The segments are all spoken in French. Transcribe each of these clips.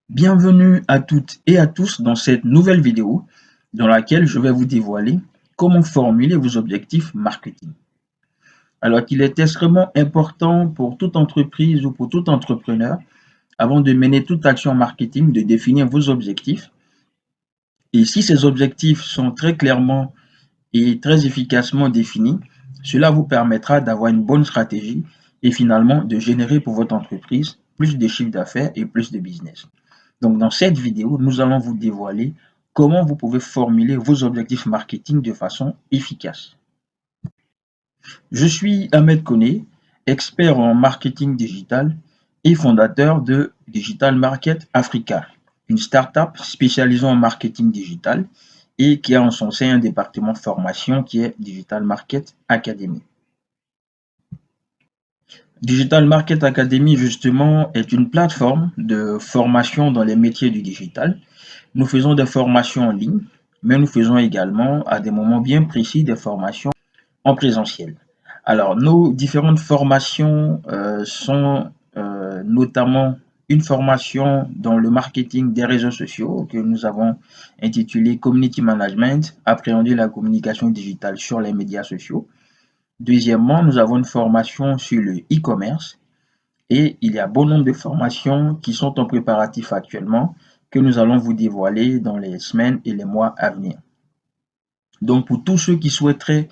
Bienvenue à toutes et à tous dans cette nouvelle vidéo dans laquelle je vais vous dévoiler comment formuler vos objectifs marketing. Alors qu'il est extrêmement important pour toute entreprise ou pour tout entrepreneur, avant de mener toute action marketing, de définir vos objectifs. Et si ces objectifs sont très clairement et très efficacement définis, cela vous permettra d'avoir une bonne stratégie et finalement de générer pour votre entreprise plus de chiffre d'affaires et plus de business. Donc, dans cette vidéo, nous allons vous dévoiler comment vous pouvez formuler vos objectifs marketing de façon efficace. Je suis Ahmed Koné, expert en marketing digital et fondateur de Digital Market Africa, une start-up spécialisée en marketing digital et qui a en son sein un département formation qui est Digital Market Academy. Digital Market Academy, justement, est une plateforme de formation dans les métiers du digital. Nous faisons des formations en ligne, mais nous faisons également, à des moments bien précis, des formations en présentiel. Alors, nos différentes formations sont notamment une formation dans le marketing des réseaux sociaux que nous avons intitulée Community Management, appréhender la communication digitale sur les médias sociaux. Deuxièmement, nous avons une formation sur le e-commerce et il y a bon nombre de formations qui sont en préparatif actuellement que nous allons vous dévoiler dans les semaines et les mois à venir. Donc, pour tous ceux qui souhaiteraient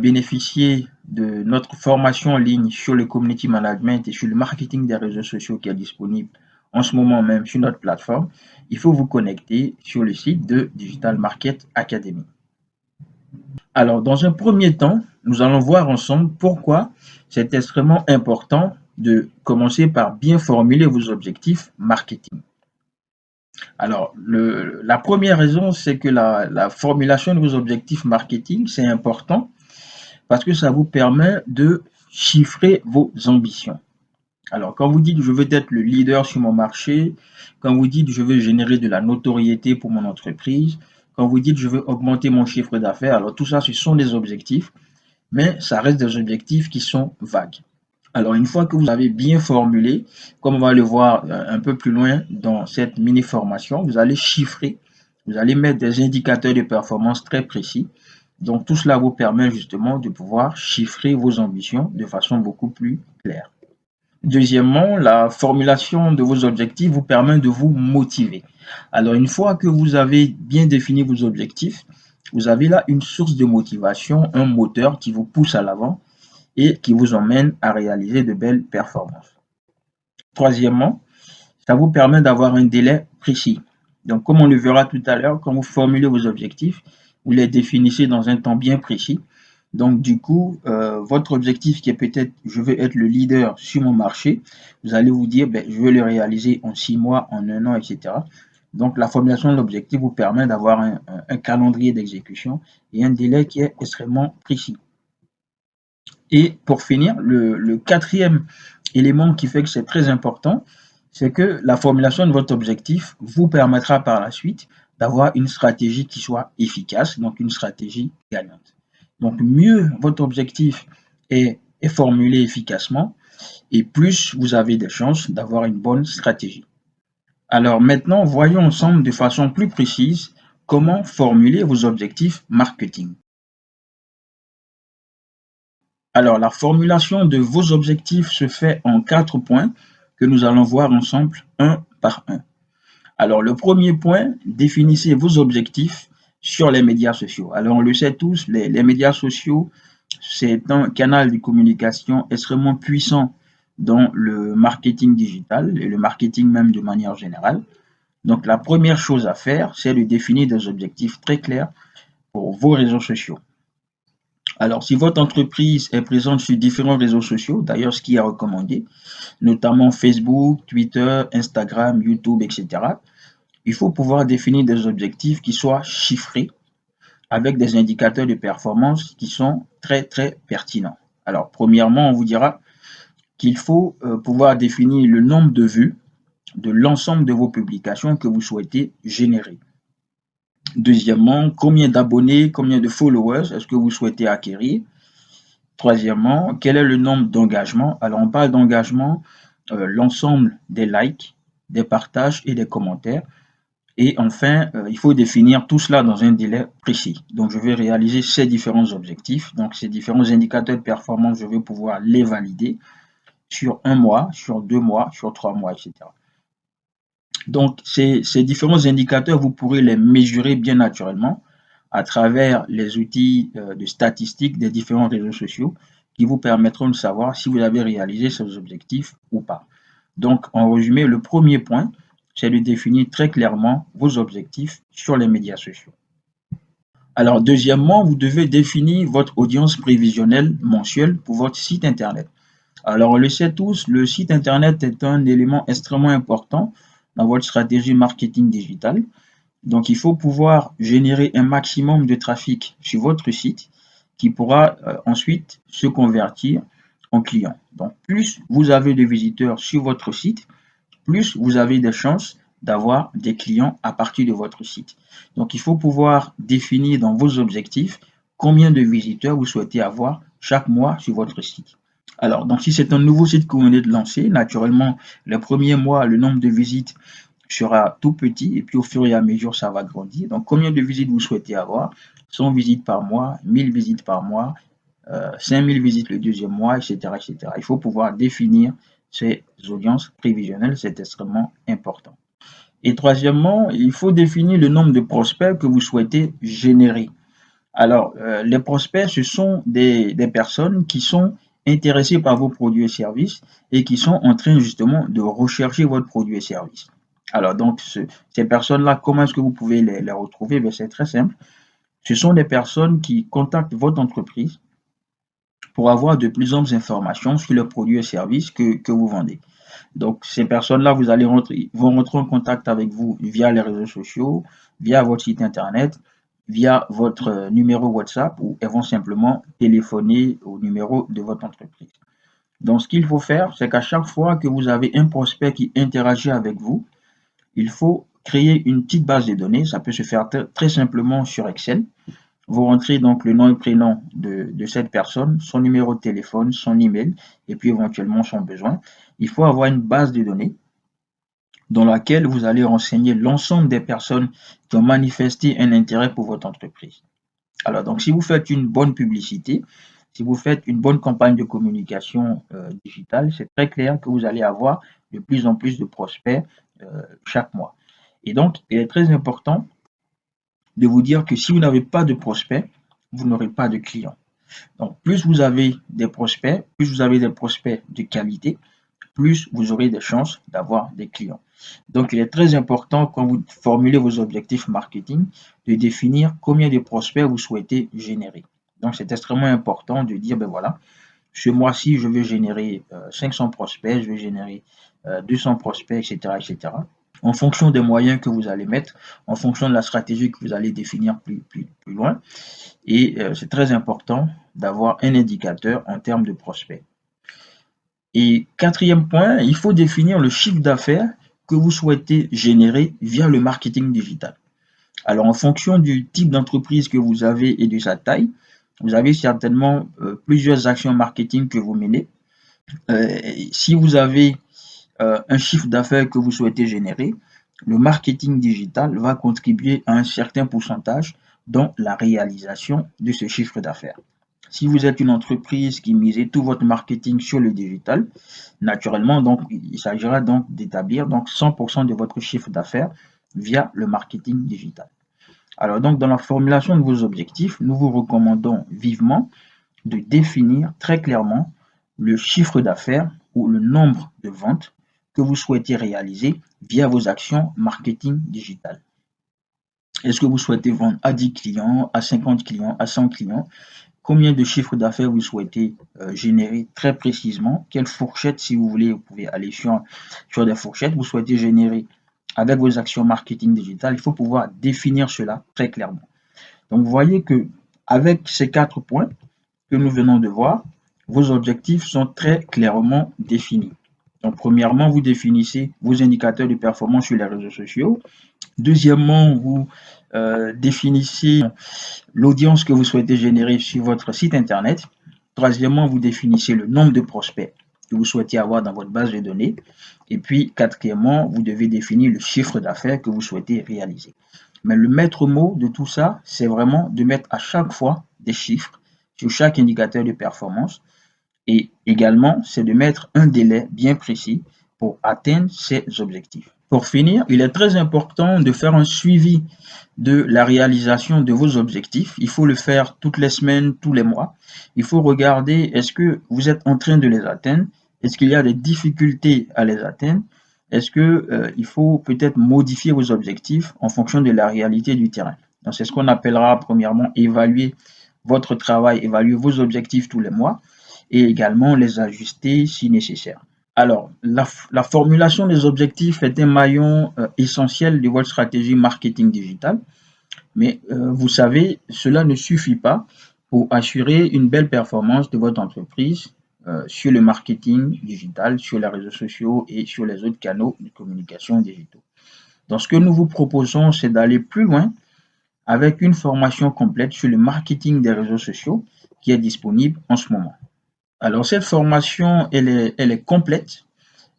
bénéficier de notre formation en ligne sur le community management et sur le marketing des réseaux sociaux qui est disponible en ce moment même sur notre plateforme, il faut vous connecter sur le site de Digital Market Academy. Alors, dans un premier temps, nous allons voir ensemble pourquoi c'est extrêmement important de commencer par bien formuler vos objectifs marketing. Alors, la première raison, c'est que la formulation de vos objectifs marketing, c'est important parce que ça vous permet de chiffrer vos ambitions. Alors, quand vous dites je veux être le leader sur mon marché, quand vous dites je veux générer de la notoriété pour mon entreprise, quand vous dites je veux augmenter mon chiffre d'affaires, alors tout ça, ce sont des objectifs, mais ça reste des objectifs qui sont vagues. Alors, une fois que vous avez bien formulé, comme on va le voir un peu plus loin dans cette mini-formation, vous allez chiffrer, vous allez mettre des indicateurs de performance très précis. Donc, tout cela vous permet justement de pouvoir chiffrer vos ambitions de façon beaucoup plus claire. Deuxièmement, la formulation de vos objectifs vous permet de vous motiver. Alors, une fois que vous avez bien défini vos objectifs, vous avez là une source de motivation, un moteur qui vous pousse à l'avant et qui vous emmène à réaliser de belles performances. Troisièmement, ça vous permet d'avoir un délai précis. Donc, comme on le verra tout à l'heure, quand vous formulez vos objectifs, vous les définissez dans un temps bien précis. Donc, du coup, votre objectif qui est peut-être je veux être le leader sur mon marché, vous allez vous dire je veux le réaliser en 6 mois, en 1 an, etc. Donc, la formulation de l'objectif vous permet d'avoir un calendrier d'exécution et un délai qui est extrêmement précis. Et pour finir, le quatrième élément qui fait que c'est très important, c'est que la formulation de votre objectif vous permettra par la suite d'avoir une stratégie qui soit efficace, donc une stratégie gagnante. Donc mieux votre objectif est formulé efficacement et plus vous avez des chances d'avoir une bonne stratégie. Alors maintenant, voyons ensemble de façon plus précise comment formuler vos objectifs marketing. Alors, la formulation de vos objectifs se fait en 4 points que nous allons voir ensemble un par un. Alors, le premier point, définissez vos objectifs sur les médias sociaux. Alors, on le sait tous, les médias sociaux, c'est un canal de communication extrêmement puissant dans le marketing digital et le marketing même de manière générale. Donc, la première chose à faire, c'est de définir des objectifs très clairs pour vos réseaux sociaux. Alors, si votre entreprise est présente sur différents réseaux sociaux, d'ailleurs, ce qui est recommandé, notamment Facebook, Twitter, Instagram, YouTube, etc., il faut pouvoir définir des objectifs qui soient chiffrés avec des indicateurs de performance qui sont très, très pertinents. Alors, premièrement, on vous dira qu'il faut pouvoir définir le nombre de vues de l'ensemble de vos publications que vous souhaitez générer. Deuxièmement, combien d'abonnés, combien de followers est-ce que vous souhaitez acquérir? Troisièmement, quel est le nombre d'engagements? Alors, on parle d'engagement, l'ensemble des likes, des partages et des commentaires. Et enfin, il faut définir tout cela dans un délai précis. Donc, je vais réaliser ces différents objectifs. Donc, ces différents indicateurs de performance, je vais pouvoir les valider sur 1 mois, sur 2 mois, sur 3 mois, etc. Donc, ces différents indicateurs, vous pourrez les mesurer bien naturellement à travers les outils de statistiques des différents réseaux sociaux qui vous permettront de savoir si vous avez réalisé ces objectifs ou pas. Donc, en résumé, le premier point, c'est de définir très clairement vos objectifs sur les médias sociaux. Alors, deuxièmement, vous devez définir votre audience prévisionnelle mensuelle pour votre site Internet. Alors, on le sait tous, le site Internet est un élément extrêmement important dans votre stratégie marketing digital. Donc, il faut pouvoir générer un maximum de trafic sur votre site qui pourra ensuite se convertir en clients. Donc, plus vous avez de visiteurs sur votre site, plus vous avez des chances d'avoir des clients à partir de votre site. Donc, il faut pouvoir définir dans vos objectifs combien de visiteurs vous souhaitez avoir chaque mois sur votre site. Alors, donc si c'est un nouveau site que vous venez de lancer, naturellement, les premiers mois, le nombre de visites sera tout petit et puis au fur et à mesure, ça va grandir. Donc, combien de visites vous souhaitez avoir? 100 visites par mois, 1000 visites par mois, 5000 visites le deuxième mois, etc., etc. Il faut pouvoir définir ces audiences prévisionnelles, c'est extrêmement important. Et troisièmement, il faut définir le nombre de prospects que vous souhaitez générer. Alors, les prospects, ce sont des personnes qui sont intéressées par vos produits et services et qui sont en train justement de rechercher votre produit et service. Alors, donc, ces personnes-là, comment est-ce que vous pouvez les retrouver? Ben, c'est très simple. Ce sont des personnes qui contactent votre entreprise pour avoir de plus amples informations sur les produits et services que vous vendez. Donc, ces personnes-là, vont rentrer en contact avec vous via les réseaux sociaux, via votre site internet, via votre numéro WhatsApp ou elles vont simplement téléphoner au numéro de votre entreprise. Donc, ce qu'il faut faire, c'est qu'à chaque fois que vous avez un prospect qui interagit avec vous, il faut créer une petite base de données. Ça peut se faire très simplement sur Excel. Vous rentrez donc le nom et prénom de cette personne, son numéro de téléphone, son email et puis éventuellement son besoin. Il faut avoir une base de données dans laquelle vous allez renseigner l'ensemble des personnes qui ont manifesté un intérêt pour votre entreprise. Alors, donc, si vous faites une bonne publicité, si vous faites une bonne campagne de communication digitale, c'est très clair que vous allez avoir de plus en plus de prospects chaque mois. Et donc, il est très important de vous dire que si vous n'avez pas de prospects, vous n'aurez pas de clients. Donc, plus vous avez des prospects, plus vous avez des prospects de qualité, plus vous aurez des chances d'avoir des clients. Donc, il est très important quand vous formulez vos objectifs marketing de définir combien de prospects vous souhaitez générer. Donc, c'est extrêmement important de dire, ben voilà, ce mois-ci, je vais générer 500 prospects, je vais générer 200 prospects, etc., etc. En fonction des moyens que vous allez mettre, en fonction de la stratégie que vous allez définir plus loin. Et c'est très important d'avoir un indicateur en termes de prospects. Et quatrième point, il faut définir le chiffre d'affaires que vous souhaitez générer via le marketing digital. Alors, en fonction du type d'entreprise que vous avez et de sa taille, vous avez certainement plusieurs actions marketing que vous menez. Si vous avez un chiffre d'affaires que vous souhaitez générer, le marketing digital va contribuer à un certain pourcentage dans la réalisation de ce chiffre d'affaires. Si vous êtes une entreprise qui misez tout votre marketing sur le digital, naturellement, donc, il s'agira donc d'établir 100% de votre chiffre d'affaires via le marketing digital. Alors donc, dans la formulation de vos objectifs, nous vous recommandons vivement de définir très clairement le chiffre d'affaires ou le nombre de ventes que vous souhaitez réaliser via vos actions marketing digital. Est-ce que vous souhaitez vendre à 10 clients, à 50 clients, à 100 clients? Combien de chiffre d'affaires vous souhaitez générer très précisément? Quelle fourchette, si vous voulez, vous pouvez aller sur des fourchettes, vous souhaitez générer avec vos actions marketing digital, il faut pouvoir définir cela très clairement. Donc, vous voyez que avec ces 4 points que nous venons de voir, vos objectifs sont très clairement définis. Donc, premièrement, vous définissez vos indicateurs de performance sur les réseaux sociaux. Deuxièmement, vous définissez l'audience que vous souhaitez générer sur votre site internet. Troisièmement, vous définissez le nombre de prospects que vous souhaitez avoir dans votre base de données. Et puis, quatrièmement, vous devez définir le chiffre d'affaires que vous souhaitez réaliser. Mais le maître mot de tout ça, c'est vraiment de mettre à chaque fois des chiffres sur chaque indicateur de performance. Et également, c'est de mettre un délai bien précis pour atteindre ces objectifs. Pour finir, il est très important de faire un suivi de la réalisation de vos objectifs. Il faut le faire toutes les semaines, tous les mois. Il faut regarder, est-ce que vous êtes en train de les atteindre? Est-ce qu'il y a des difficultés à les atteindre? Est-ce que il faut peut-être modifier vos objectifs en fonction de la réalité du terrain? Donc, c'est ce qu'on appellera premièrement évaluer votre travail, évaluer vos objectifs tous les mois et également les ajuster si nécessaire. Alors, la formulation des objectifs est un maillon essentiel de votre stratégie marketing digital. Mais vous savez, cela ne suffit pas pour assurer une belle performance de votre entreprise sur le marketing digital, sur les réseaux sociaux et sur les autres canaux de communication digitaux. Donc, ce que nous vous proposons, c'est d'aller plus loin avec une formation complète sur le marketing des réseaux sociaux qui est disponible en ce moment. Alors, cette formation, elle est complète.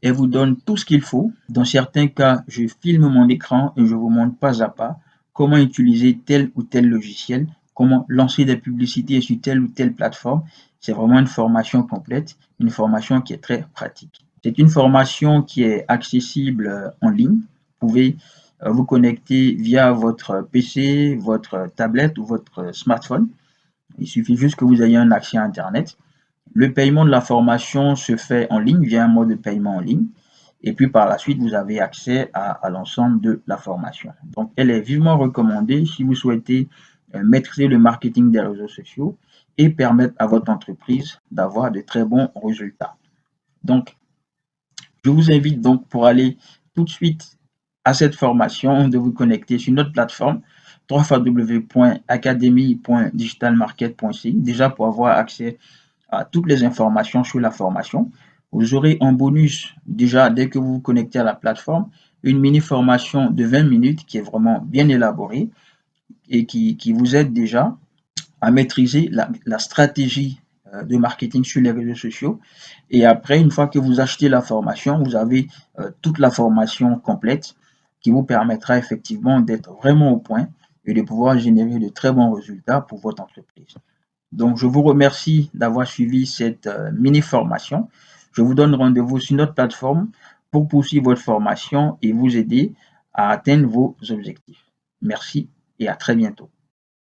Elle vous donne tout ce qu'il faut. Dans certains cas, je filme mon écran et je vous montre pas à pas comment utiliser tel ou tel logiciel, comment lancer des publicités sur telle ou telle plateforme. C'est vraiment une formation complète, une formation qui est très pratique. C'est une formation qui est accessible en ligne. Vous pouvez vous connecter via votre PC, votre tablette ou votre smartphone. Il suffit juste que vous ayez un accès à Internet. Le paiement de la formation se fait en ligne via un mode de paiement en ligne. Et puis par la suite, vous avez accès à l'ensemble de la formation. Donc, elle est vivement recommandée si vous souhaitez maîtriser le marketing des réseaux sociaux et permettre à votre entreprise d'avoir de très bons résultats. Donc, je vous invite donc pour aller tout de suite à cette formation de vous connecter sur notre plateforme www.academy.digitalmarket.ci déjà pour avoir accès à toutes les informations sur la formation. Vous aurez en bonus, déjà dès que vous vous connectez à la plateforme, une mini formation de 20 minutes qui est vraiment bien élaborée et qui vous aide déjà à maîtriser la stratégie de marketing sur les réseaux sociaux. Et après, une fois que vous achetez la formation, vous avez toute la formation complète qui vous permettra effectivement d'être vraiment au point et de pouvoir générer de très bons résultats pour votre entreprise. Donc, je vous remercie d'avoir suivi cette mini-formation. Je vous donne rendez-vous sur notre plateforme pour poursuivre votre formation et vous aider à atteindre vos objectifs. Merci et à très bientôt.